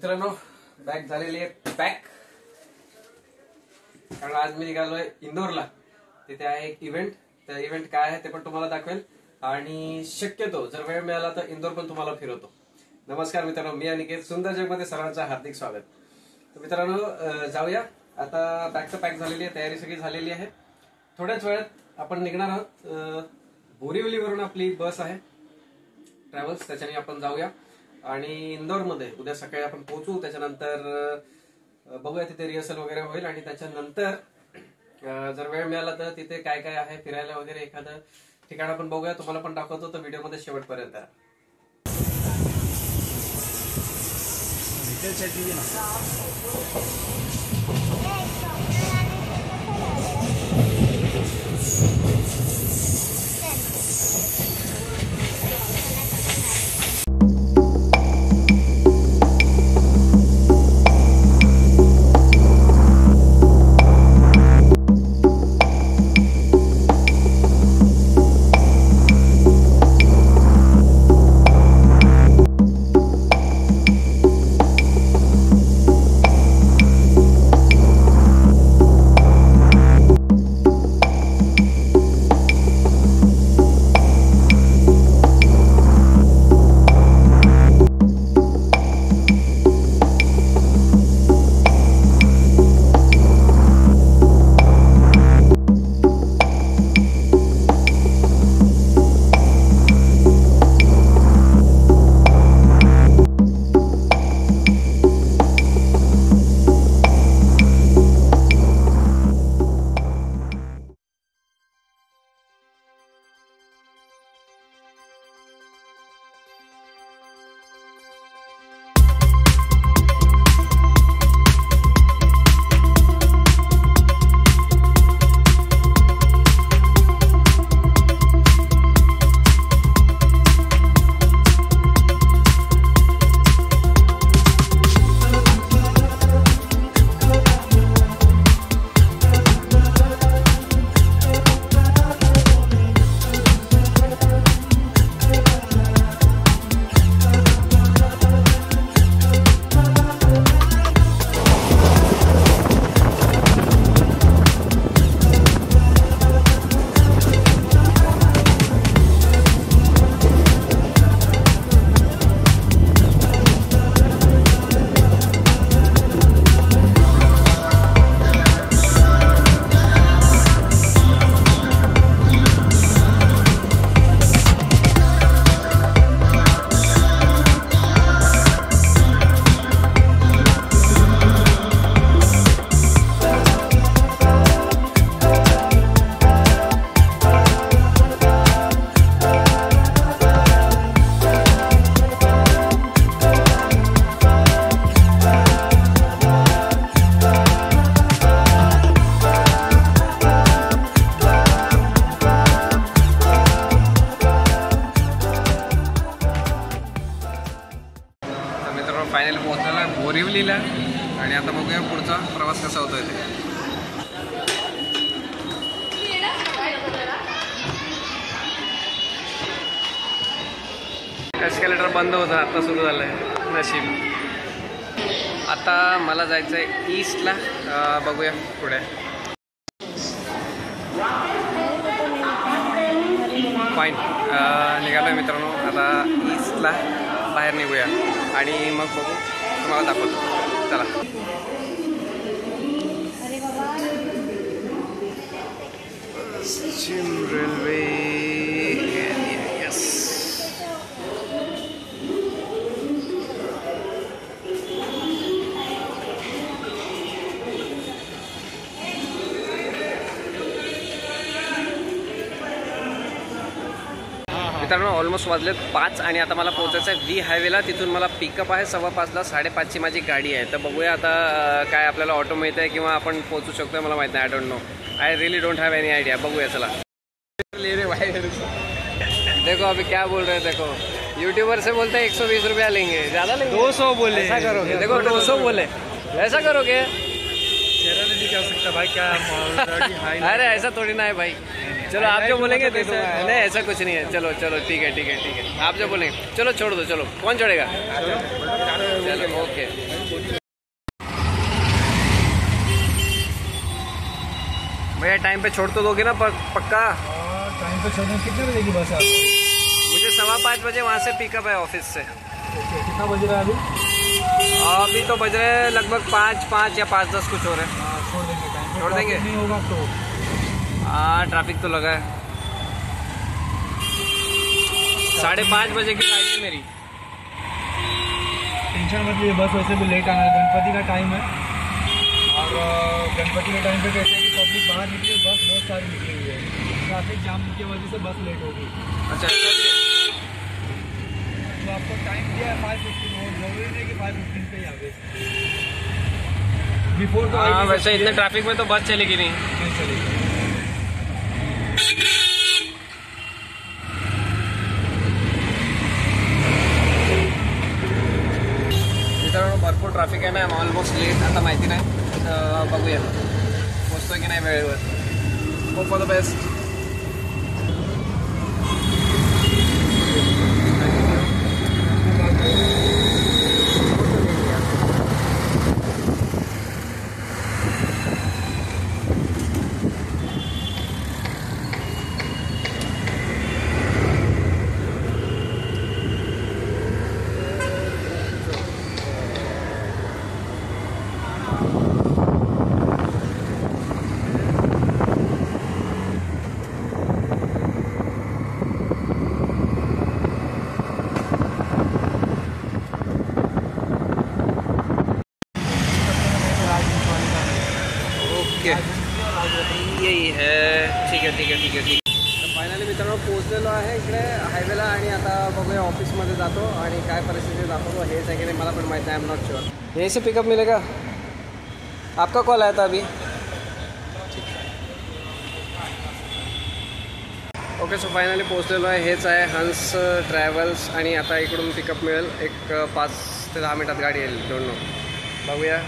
मित्रांनो बॅग झालेली आहे पॅक, कारण आज मी निघालोय इंदोरला. तिथे आहे एक इव्हेंट. त्या इव्हेंट काय आहे ते पण तुम्हाला दाखवेल आणि शक्यतो जर वेळ मिळाला तर इंदोर पण तुम्हाला फिरवतो. नमस्कार मित्रांनो, मी अनिकेत. सुंदर जगमध्ये सर्वांचं हार्दिक स्वागत. तर मित्रांनो जाऊया आता. बॅग पॅक झालेली आहे, तयारी सगळी झालेली आहे. थोड्याच वेळात आपण निघणार आहोत. बोरिवलीवरून आपली बस आहे ट्रॅव्हल्स, त्याच्याने आपण जाऊया आणि इंदोरमध्ये उद्या सकाळी आपण पोहोचू. त्याच्यानंतर बघूया तिथे रिहर्सल वगैरे होईल आणि त्याच्यानंतर जर वेळ मिळाला तर तिथे काय काय आहे फिरायला वगैरे एखादं ठिकाण आपण बघूया, तुम्हाला पण दाखवतो. तर व्हिडिओमध्ये शेवटपर्यंत फायनल पोहोचलेला बोरिवलीला आणि आता बघूया पुढचा प्रवास कसा होतोय ते. एस्केलेटर बंद होता, आता सुरू झालंय. नशीब. आता मला जायचं आहे ईस्टला. बघूया पुढे. फाईन निघालोय मित्रांनो. आता ईस्टला बाहेर निघूया आणि मग बघू, तुम्हाला दाखवतो. चला. पश्चिम रेल्वे. यस. मित्रांनो ऑलमोस्ट वाजलेत 5 आणि आता मला पोहोचायचं आहे व्ही हायवेला. तिथून मला पिकअप आहे 5:15ला. 5:30ची माझी गाडी आहे. तर बघूया आता काय आपल्याला ऑटो मिळत आहे किंवा आपण पोहोचू शकतोय, मला माहित नाही. I don't know. I really don't have any idea. बघूया चला. ले रे भाई, देखो अभी क्या बोल रहे हैं. देखो यूट्यूबर से बोलते हैं 120 रुपया लेंगे, ज़्यादा लेंगे. 200 बोले. ऐसा करोगे? देखो 200 बोले, ऐसा करोगे? चेहरा नहीं दिखा सकता भाई, क्या. अरे ऐसा थोड़ी ना है भाई. चलो आप जो बोलेंगे दे दूंगा। नहीं ऐसा कुछ नहीं है। चलो चलो ठीक है ठीक है ठीक है, आप जो बोलेंगे। चलो छोड़ दो, चलो कौन छोड़ेगा? चलो ओके। भैया टाइम पे छोड़ तो दोगे ना पक्का? टाइम पे छोड़ने कितने बजे की बस है आपको? मुझे 5:15 बजे वहाँ से पिकअप है ऑफिस से। कितना बज रहा है अभी? अभी तो बज रहे हैं लगभग 5 या 5:10 कुछ हो रहे हैं। छोड़ देंगे टाइम, छोड़ देंगे? नहीं होगा तो। हाँ ट्रैफिक तो लगा है। 5:30 बजे की गाड़ी है मेरी। टेंशन मत लीजिए, बस वैसे भी लेट आना है, गणपति का टाइम है। और गणपति के टाइम पे कैसे कि पब्लिक बाहर निकली, बस बहुत सारी निकली हुई है। ट्रैफिक जाम की वजह से बस लेट होगी। अच्छा ऐसा भी है? तो आपको टाइम दिया है 5:15, और जरूरी नहीं कि 5:15 पे ही आगे बिफोर तो। हाँ वैसे इतने ट्रैफिक में तो बस चलेगी नहीं। नहीं चलेगी। मित्रांनो भरपूर ट्रॅफिक आहे ना, ऑलमोस्ट लेट, आता माहिती नाही, बघूया पोचतोय की नाही वेळेवर. Hope for the best. यही है. ठीक आहे ठीक आहे ठीक आहे ठीक आहे. तर फायनली मित्रांनो पोहोचलेलो आहे इकडे हायवेला, आणि आता बघूया ऑफिसमध्ये जातो आणि काय परिस्थिती दाखवतो. हेच आहे की नाही मला पण माहीत नाही, आय एम नॉट श्योर. यहीं से पिकअप मिलेगा? आपका कॉल आया था अभी. ओके सो फायनली पोहोचलेलो आहे. हेच आहे हंस ट्रॅव्हल्स, आणि आता इकडून पिकअप मिळेल. एक 5 ते 10 मिनटात गाडी येईल. डोंट नो, बघूया.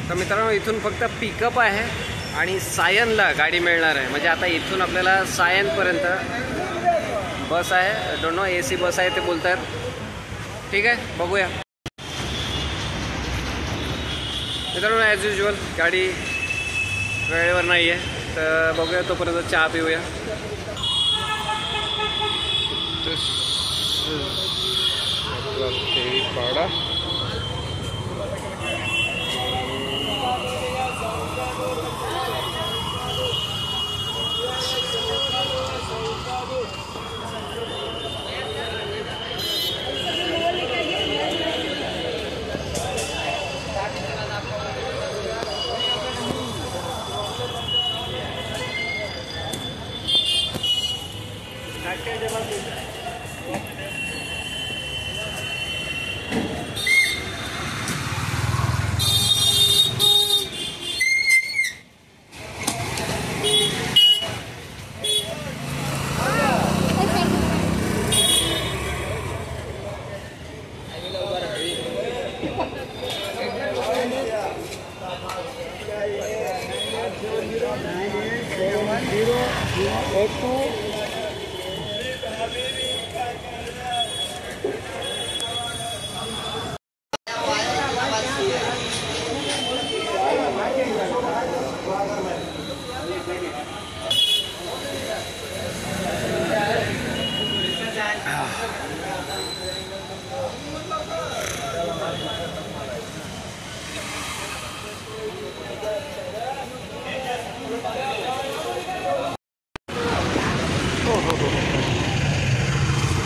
तर मित्रांनो इथून फक्त पिकअप आहे आणि सायनला गाडी मिळणार आहे. म्हणजे आता इथून आपल्याला सायनपर्यंत बस आहे. डोंट नो AC बस आहे ते बोलत आहेत. ठीक आहे बघूया. मित्रांनो ॲज युजल गाडी वेळेवर नाही आहे, तर बघूया तोपर्यंत चहा पिऊया. पावडा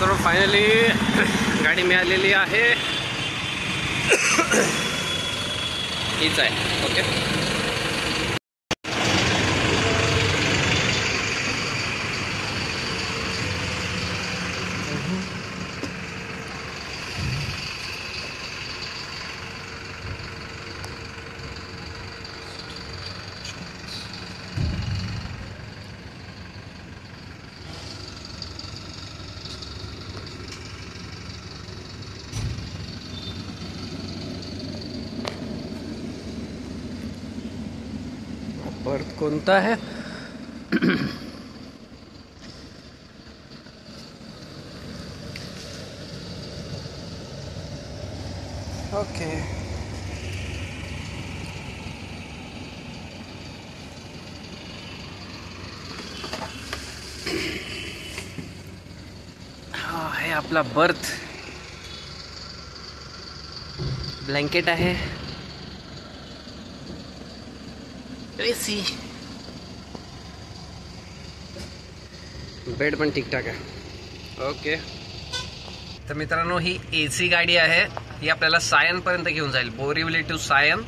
तर फायनली गाडी मिळालेली आहे. हीच आहे. ओके बर्थ कोणता आहे? ओके. हा आहे आपला बर्थ. ब्लँकेट आहे, एसी, बेड पण ठीकठाक आहे. ओके. तर मित्रांनो, ही एसी गाडी आहे. ही आपल्याला सायनपर्यंत घेऊन जाईल, बोरिवली टू सायन.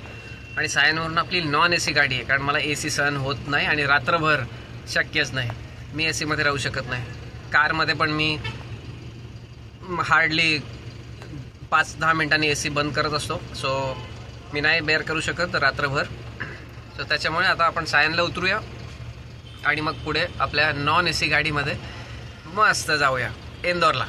आणि सायनवरून आपली नॉन एसी गाडी आहे, कारण मला एसी सहन होत नाही आणि रात्रभर शक्यच नाही. मी एसीमध्ये राहू शकत नाही. कारमध्ये पण मी हार्डली 5-10 मिनिटांनी एसी बंद करत असतो. सो मी नाही बेअर करू शकत रात्रभर. सो त्याच्यामुळे आता आपण सायनला उतरूया आणि मग पुढे आपल्या नॉन एसी गाडीमध्ये मस्त जाऊया इंदोरला.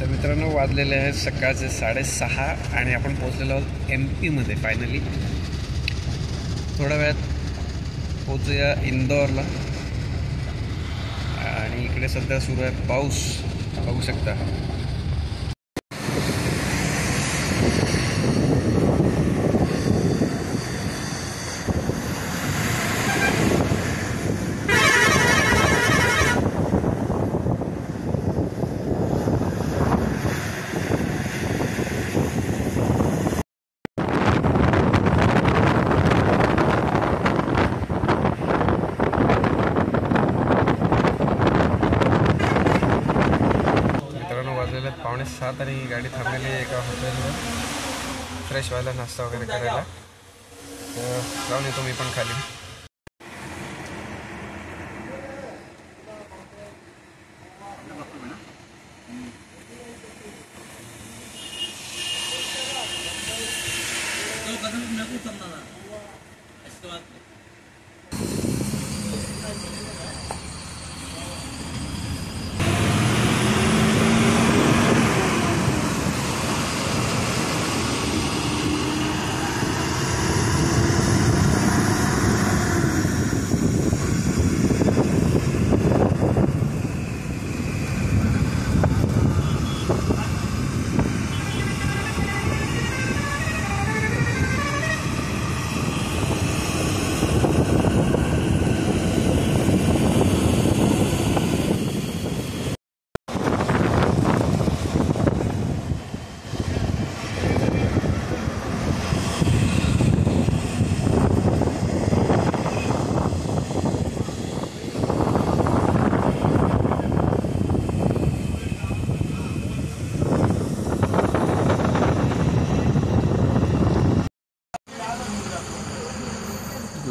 तर मित्रांनो, वाजलेले आहेत सकाळचे 6:30 आणि आपण पोहोचलेलो आहोत MP मध्ये फायनली. थोड्या वेळात पोहोचूया इंदोरला. आणि इकडे सध्या सुरू आहे पाऊस, बघू शकता. वाजलेले 6:45 आणि गाडी थांबलेली आहे एका हॉटेलवर फ्रेश व्हायला, नाश्ता वगैरे करायला. तर जाऊन येतो मी पण खाली.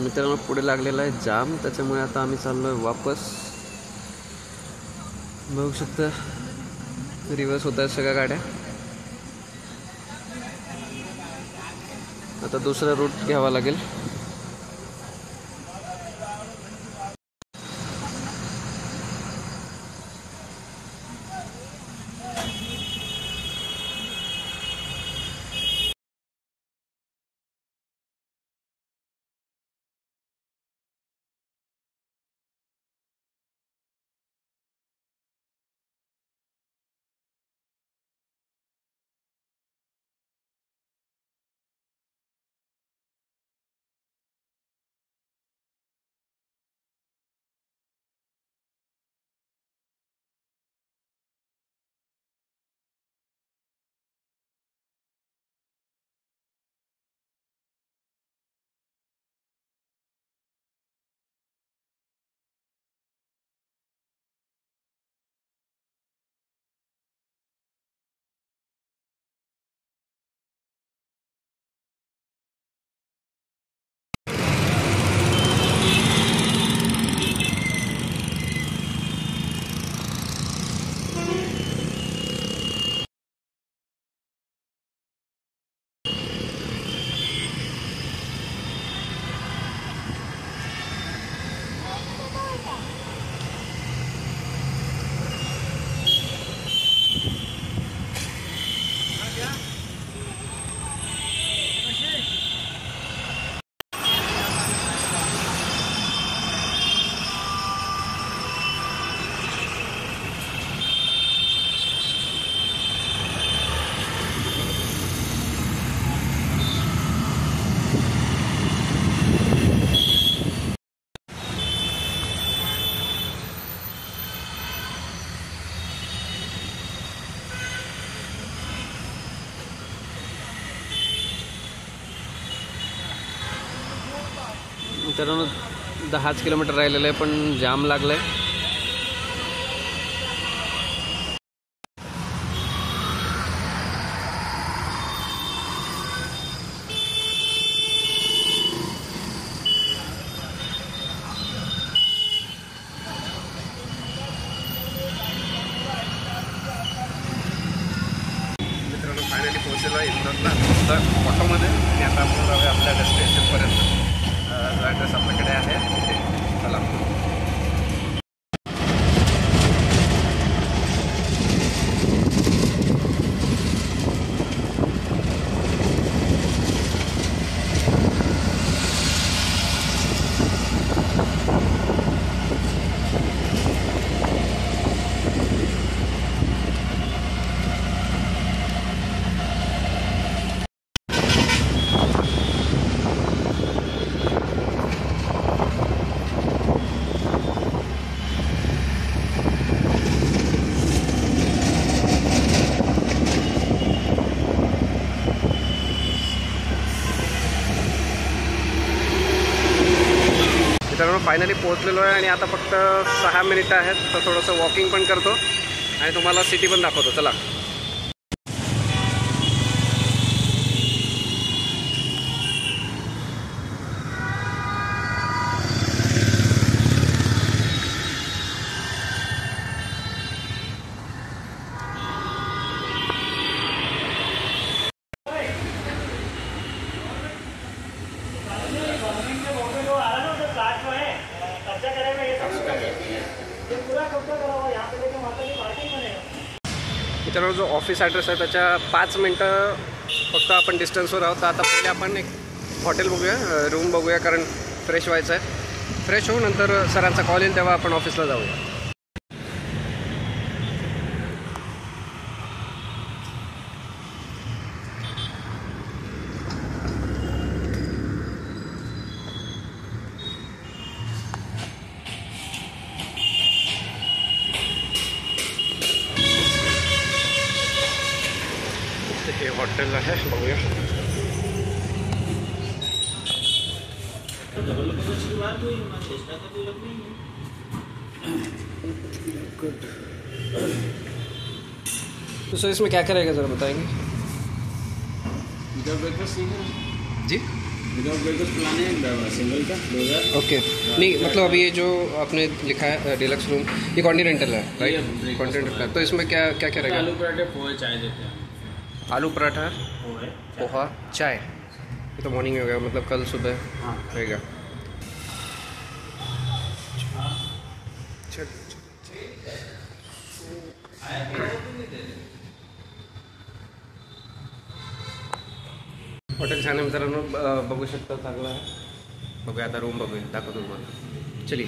मित्रांनो, पुढे लागलेला आहे जाम, त्याच्यामुळे आता आम्ही चाललोय वापस. बघू शकता रिवर्स होत आहेत सगळ्या गाड्या. आता दुसरा रूट घ्यावा लागेल. मित्रांनो 10 किलोमीटर राहिलेलं आहे पण जाम लागलं आहे. मित्रांनो फायनली पोहोचलेलो आहे इंदोरला ऑटोमध्ये आणि आता आपण जाऊया आपल्या डेस्टिनेशनपर्यंत. जो ॲड्रेस आपल्याकडे आहे तिथे. चला. मित्रांनो फायनली पोहोचलेलो आहे आणि आता फक्त 6 मिनिटं आहेत. तर थोडंसं वॉकिंग पण करतो आणि तुम्हाला सिटी पण दाखवतो. चला. मित्रांनो जो ऑफिस ॲड्रेस आहे त्याच्या 5 मिनटं फक्त आपण डिस्टन्सवर आहोत. आता पहिले आपण एक हॉटेल बघूया, रूम बघूया, कारण फ्रेश व्हायचं आहे. फ्रेश होऊ नंतर सरांचा कॉल येईल तेव्हा आपण ऑफिसला जाऊया. हे हॉटेल आहे, बघूया. तो सर इसमें क्या क्या रहेगा ज़रा बताएंगे? विदाउट ब्रेकफास्ट जी विदाउट ब्रेकफास्ट प्लान है सिंगल का 2000. ओके. नहीं मतलब अभी ये जो आपने लिखा है डिलक्स रूम, ये कॉन्टिनेंटल है राइट? कॉन्टिनेंटल है. तो इसमें क्या क्या क्या रहेगा? आलू पराठे पोहे चाय देते हैं. आलू पराठा, पोहे पोहा, चाय. ये तो मॉर्निंग में हो गया, मतलब कल सुबह हाँ. रहेगा. हॉटेल छान आहे मित्रांनो, बघू शकता, चांगलं आहे. बघूया आता रूम बघूया, दाखवतो तुम्हाला. चलिए.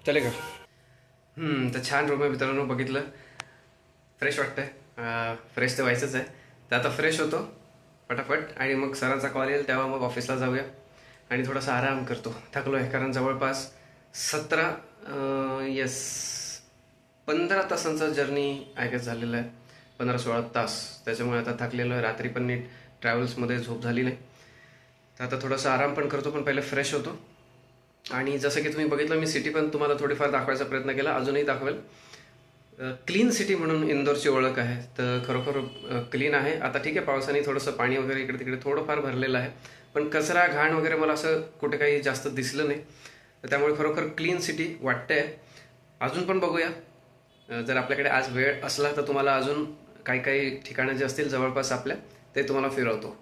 चलेगा. तर छान रूम आहे मित्रांनो, बघितलं, फ्रेश वाटतंय. फ्रेश तर व्हायचंच आहे. तर आता फ्रेश होतो पटापट आणि मग सरांचा कॉल येईल तेव्हा मग ऑफिसला जाऊया आणि थोडासा आराम करतो. थकलो आहे कारण जवळपास 15 तासांचा जर्नी आय गेस झालेला आहे, 15-16 तास. त्याच्यामुळे आता थकलेलो आहे. रात्री पण नीट ट्रॅव्हल्समध्ये झोप झाली नाही. तर आता थोडासा आराम पण करतो, पण पहिले फ्रेश होतो. आणि जसं की तुम्ही बघितलं, मी सिटी पण तुम्हाला थोडीफार दाखवायचा प्रयत्न केला, अजूनही दाखवेल. क्लीन सिटी म्हणून इंदोरची ओळख आहे. तर खरोखर क्लीन आहे. आता ठीक आहे, पावसाने थोडंसं पाणी वगैरे इकडे तिकडे थोडंफार भरलेलं आहे, पण कचरा घाण वगैरे मला असं कुठे काही जास्त दिसलं नाही. तर त्यामुळे खरोखर क्लीन सिटी वाटते. अजून पण बघूया, जर आपल्याकडे आज वेळ असला तर तुम्हाला अजून काही काही ठिकाणं जे असतील जवळपास आपल्या, ते तुम्हाला फिरवतो.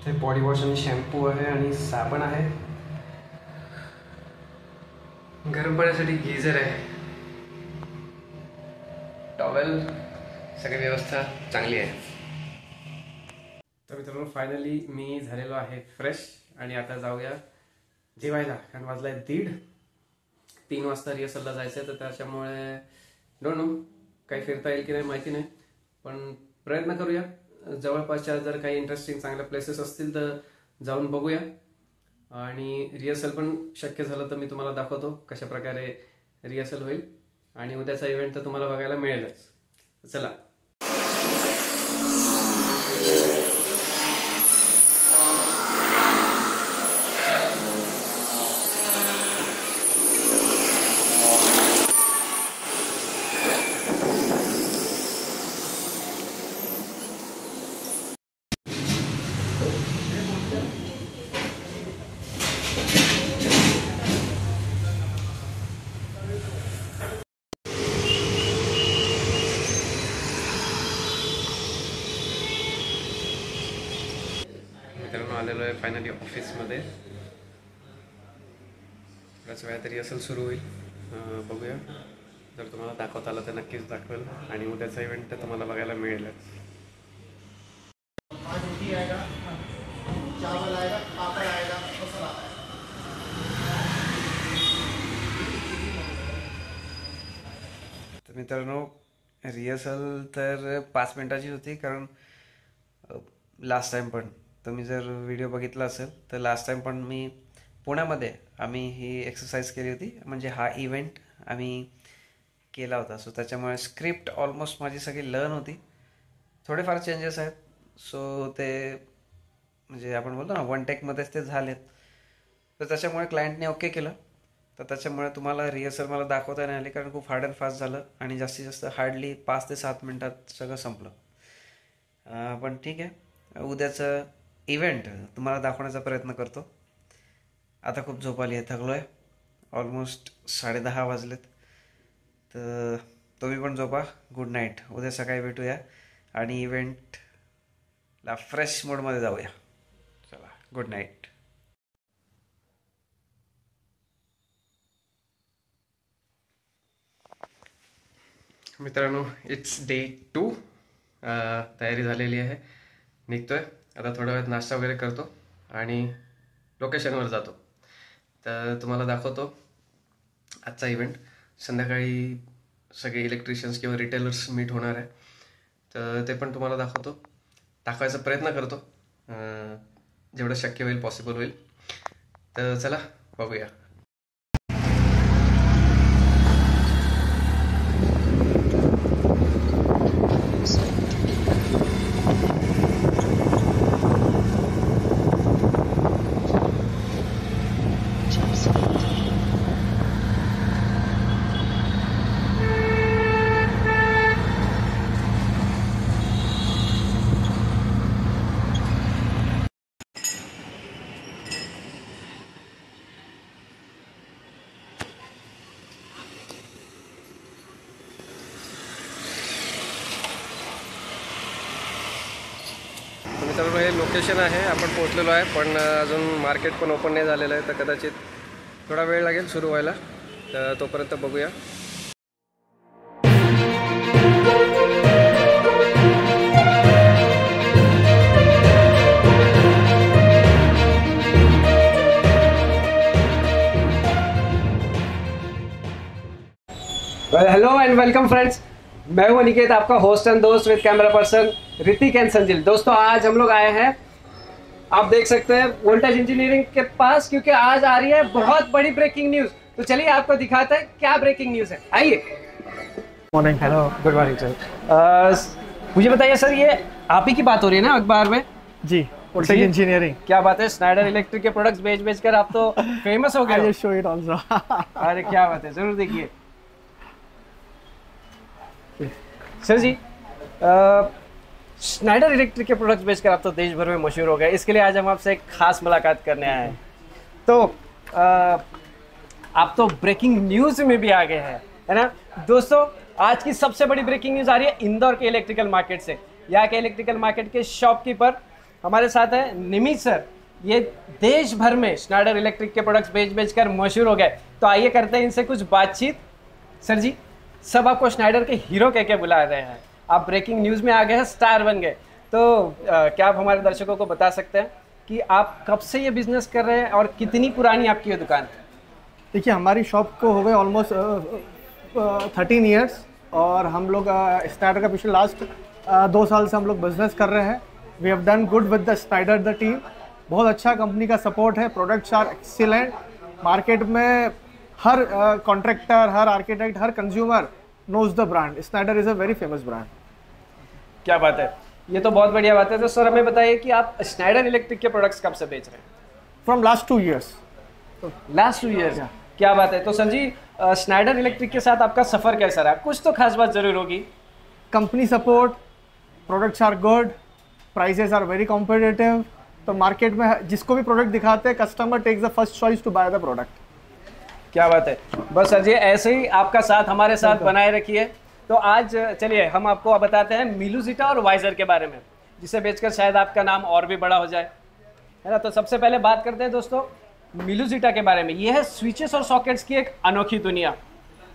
ते बॉडी वॉश आणि शॅम्पू आहे आणि साबण आहे. गरम पाण्यासाठी गीझर आहे, टॉवेल, सगळी व्यवस्था चांगली आहे. तर मित्रांनो फायनली मी झालेलो आहे फ्रेश आणि आता जाऊया जेवायला. कारण वाजलाय 1:30. 3 वाजता रिहर्सलला जायचं तर त्याच्यामुळे डोंट नो काही फिरता येईल की नाही माहिती नाही, पण प्रयत्न करूया. जवळपासच्या जर काही इंटरेस्टिंग चांगल्या प्लेसेस असतील तर जाऊन बघूया. आणि रिहर्सल पण शक्य झालं तर मी तुम्हाला दाखवतो कशा प्रकारे रिहर्सल होईल. आणि उद्याचा इव्हेंट तर तुम्हाला बघायला मिळेलच. चला. मित्रांनो आलेलो आहे फायनली ऑफिसमध्ये. बऱ्याच वेळा तरी रिहर्सल सुरू होईल. बघूया. जर तुम्हाला दाखवता आलं तर नक्कीच दाखवेल. आणि उद्याचा इव्हेंट तर तुम्हाला बघायला मिळेलच. तर मित्रांनो रिहर्सल तर 5 मिनिटाची होती. कारण लास्ट टाइम पण तुम्ही जर व्हिडिओ बघितला असेल तर लास्ट टाइम पण मी पुण्यामध्ये आम्ही ही एक्सरसाइज केली होती. म्हणजे हा इव्हेंट आम्ही केला होता. सो त्याच्यामुळे स्क्रिप्ट ऑलमोस्ट माझी सगळी लर्न होती. थोडेफार चेंजेस आहेत. सो ते म्हणजे आपण बोलतो ना 1 टेकमध्येच ते झालेत. तर त्याच्यामुळे क्लायंटने ओके केलं. तर त्याच्यामुळे तुम्हाला रिहर्सल मला दाखवता नाही आली कारण खूप हार्ड अँड फास्ट झालं आणि जास्तीत जास्त हार्डली 5 ते 7 मिनटात सगळं संपलं. पण ठीक आहे. उद्याचं इव्हेंट तुम्हाला दाखवण्याचा प्रयत्न करतो. आता खूप झोप आली आहे, थकलो आहे. ऑलमोस्ट 10:30 वाजलेत. तर तुम्ही पण झोपा. Good night. उद्या सकाळी भेटूया आणि इव्हेंटला फ्रेश मूडमध्ये जाऊया. चला, गुड नाईट. मित्रांनो इट्स डे 2. तयारी झालेली आहे. निघतोय आता. थोड्या वेळात नाश्ता वगैरे करतो आणि लोकेशनवर जातो. तर तुम्हाला दाखवतो आजचा इव्हेंट. संध्याकाळी सगळे इलेक्ट्रिशियन्स किंवा रिटेलर्स मीट होणार आहे. तर ते पण तुम्हाला दाखवायचा प्रयत्न करतो जेवढं शक्य होईल, पॉसिबल होईल. तर चला बघूया. मित्रांनो हे लोकेशन आहे. आपण पोहोचलेलो आहे पण अजून मार्केट पण ओपन नाही झालेलं आहे. तर कदाचित थोडा वेळ लागेल सुरू व्हायला. तर तोपर्यंत बघूया. Hello and welcome friends. मैं हूं अनिकेत, आपका होस्ट एंड दोस्त with camera person Hrithik and Sanjil. दोस्तों आज हम लोग आए हैं, आप देख सकते हैं, वोल्टेज इंजीनियरिंग के पास, क्योंकि आज आ रही है बहुत बड़ी ब्रेकिंग न्यूज. तो चलिए आपको दिखाते हैं क्या ब्रेकिंग न्यूज है. आइए. Morning. Hello, good morning sir. मुझे बताइए सर, ये आप ही की बात हो रही है ना अखबार में? जी, वोल्टेज इंजीनियरिंग. क्या बात है. स्नाइडर इलेक्ट्रिक के प्रोडक्ट्स बेच कर आप तो फेमस हो गए. Show it also. अरे क्या बात है, जरूर देखिए. सर जी, स्नाइडर इलेक्ट्रिक के प्रोडक्ट्स बेचकर आप तो देश भर में मशहूर हो गए. इसके लिए आज हम आपसे एक खास मुलाकात करने आए हैं. तो आप तो ब्रेकिंग न्यूज़ में भी आ गए हैं, है ना. दोस्तों आज की सबसे बड़ी ब्रेकिंग न्यूज़ आ रही है इंदौर के इलेक्ट्रिकल मार्केट से. यहाँ के इलेक्ट्रिकल मार्केट के शॉपकीपर हमारे साथ है निमी सर। ये देश भर में स्नाइडर इलेक्ट्रिक के प्रोडक्ट्स बेच कर मशहूर हो गए। तो आइए करते हैं इनसे कुछ बातचीत। सर जी, सब आपको स्नाइडर के हीरो कह के बुला रहे हैं, आप ब्रेकिंग न्यूज़ में आ गए हैं, स्टार बन गए। तो क्या आप हमारे दर्शकों को बता सकते हैं कि आप कब से ये बिज़नेस कर रहे हैं और कितनी पुरानी आपकी ये दुकान? देखिए, हमारी शॉप को हो गए ऑलमोस्ट 13 ईयर्स और हम लोग स्नाइडर का पिछले लास्ट 2 साल से हम लोग बिजनेस कर रहे हैं। We have done good with the Schneider the team. बहुत अच्छा कंपनी का सपोर्ट है, प्रोडक्ट्स आर एक्सीलेंट। मार्केट में हर कॉन्ट्रैक्टर, हर आर्किटेक्ट, हर consumer knows the brand. Schneider is a very famous brand. क्या बात है, ये तो बहुत बढ़िया बात है। तो सर हमें बताइए कि आप स्नाइडर इलेक्ट्रिक के प्रोडक्ट्स कब से बेच रहे हैं? From last 2 years. Last 2 years. क्या बात है। तो सर जी, स्नाइडर इलेक्ट्रिक के साथ आपका सफ़र कैसा रहा? कुछ तो खास बात जरूर होगी। Company support, products are good, prices are very competitive. तो मार्केट में जिसको भी प्रोडक्ट दिखाते हैं, customer takes the first choice to buy the product. क्या बात है। बस सर जी, ऐसे ही आपका साथ हमारे साथ बनाए रखिए। तो आज चलिए हम आपको बताते हैं मिलूजिटा और वाइजर के बारे में, जिसे बेचकर शायद आपका नाम और भी बड़ा हो जाए, है ना। तो सबसे पहले बात करते हैं दोस्तों मिलूजिटा के बारे में। यह है स्विचेस और सॉकेट्स की एक अनोखी दुनिया।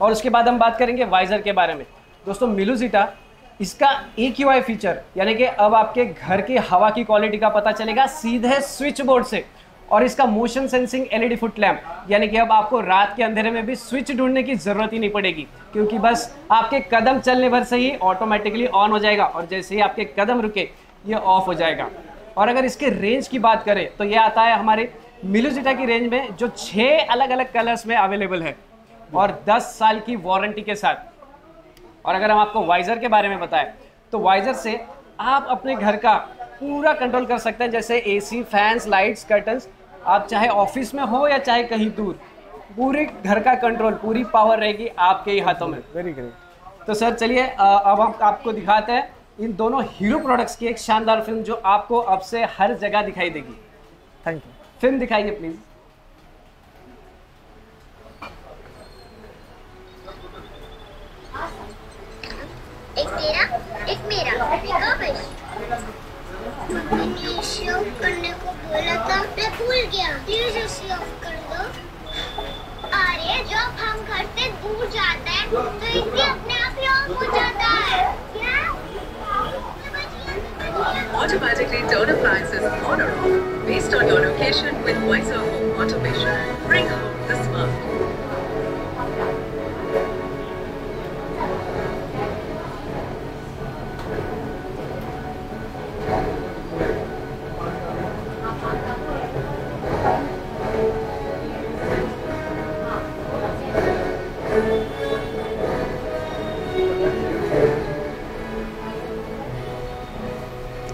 और उसके बाद हम बात करेंगे वाइजर के बारे में। दोस्तों मिलूजिटा, इसका AQI फीचर, यानी कि अब आपके घर की हवा की क्वालिटी का पता चलेगा सीधे स्विच बोर्ड से। और इसका motion sensing LED foot lamp, यानी कि अब आपको रात के अंधेरे में भी स्विच ढूंढने की जरूरत ही नहीं पड़ेगी, क्योंकि बस आपके कदम चलने भर से ही ऑटोमेटिकली ऑन हो जाएगा और जैसे ही आपके कदम रुके ये ऑफ हो जाएगा। और अगर इसके रेंज की बात करें तो ये आता है हमारे मिलूजिटा की रेंज में, जो 6 अलग अलग कलर्स में अवेलेबल है और 10 साल की वारंटी के साथ। और अगर हम आपको वाइजर के बारे में बताएं तो वाइजर से आप अपने घर का पूरा कंट्रोल कर सकते हैं, जैसे AC, फैंस, लाइट्स, कर्टन्स। आप चाहे ऑफिस में हो या चाहे कहीं दूर, पूरे घर का कंट्रोल, पूरी पावर रहेगी आपके ही हाथों में। Very great. तो सर चलिए अब हम आपको दिखाते हैं इन दोनों हीरो प्रोडक्ट्स की एक शानदार फिल्म, जो आपको अब से हर जगह दिखाई देगी। Thank you. फिल्म दिखाइए प्लीज। एक तेरा, एक मेरा, मैंने शो करने को बोला था, मैं भूल गया। प्लीज उसे ऑफ कर दो। अरे जब हम घर से दूर जाते हैं तो इससे अपने आप ही ऑफ हो जाता है। क्या? Automatically turn appliances on or off based on your location with Wiser Home Automation. Bring home the smart.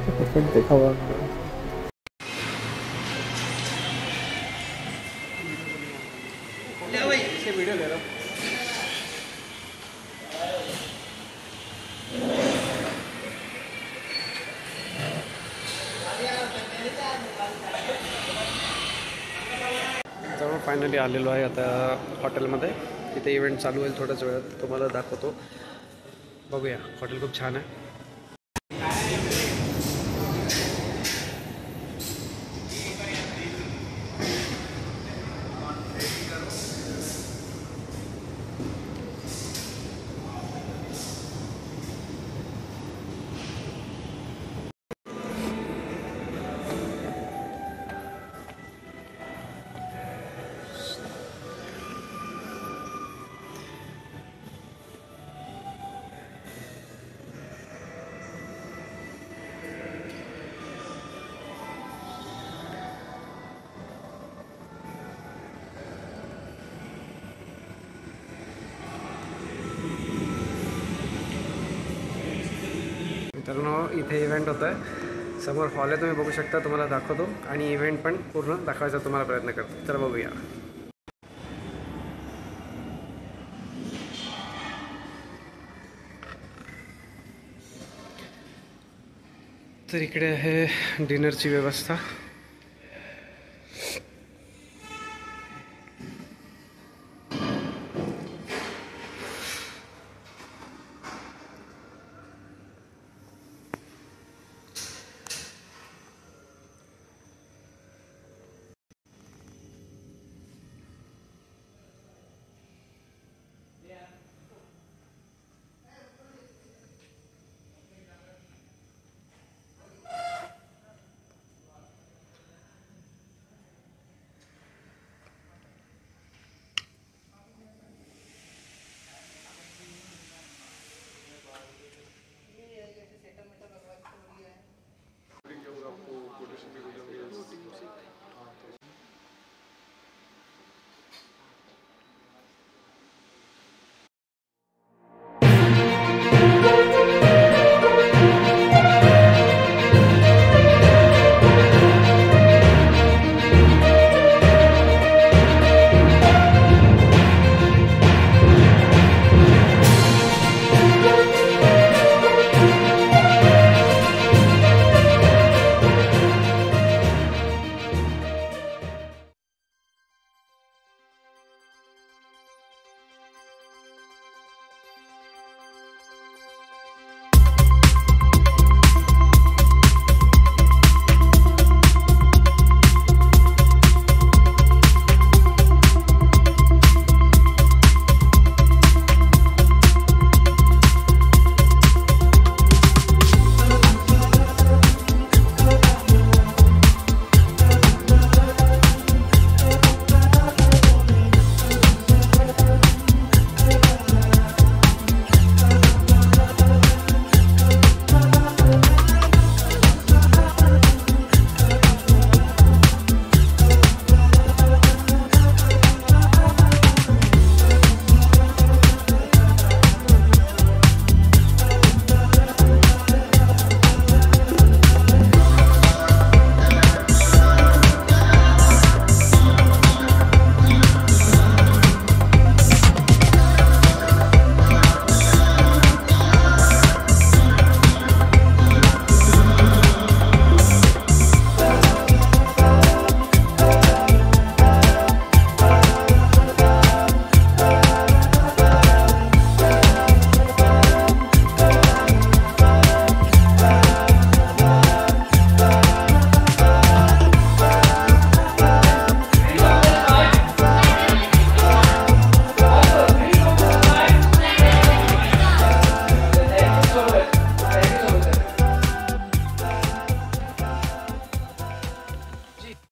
Perfect देखा हुआ। वीडियो ले रहा हूँ। तर फायनली आलेलो आहे आता हॉटेलमध्ये। इथे इव्हेंट चालू होईल थोड्याच वेळात, तुम्हाला दाखवतो। बघूया, हॉटेल खूप छान आहे। मित्रांनो, इथे इव्हेंट होतं आहे, समोर हॉल आहे, तुम्ही बघू शकता। तुम्हाला दाखवतो आणि इव्हेंट पण पूर्ण दाखवायचा तुम्हाला प्रयत्न करतो। तर बघूया। तर इकडे आहे डिनरची व्यवस्था।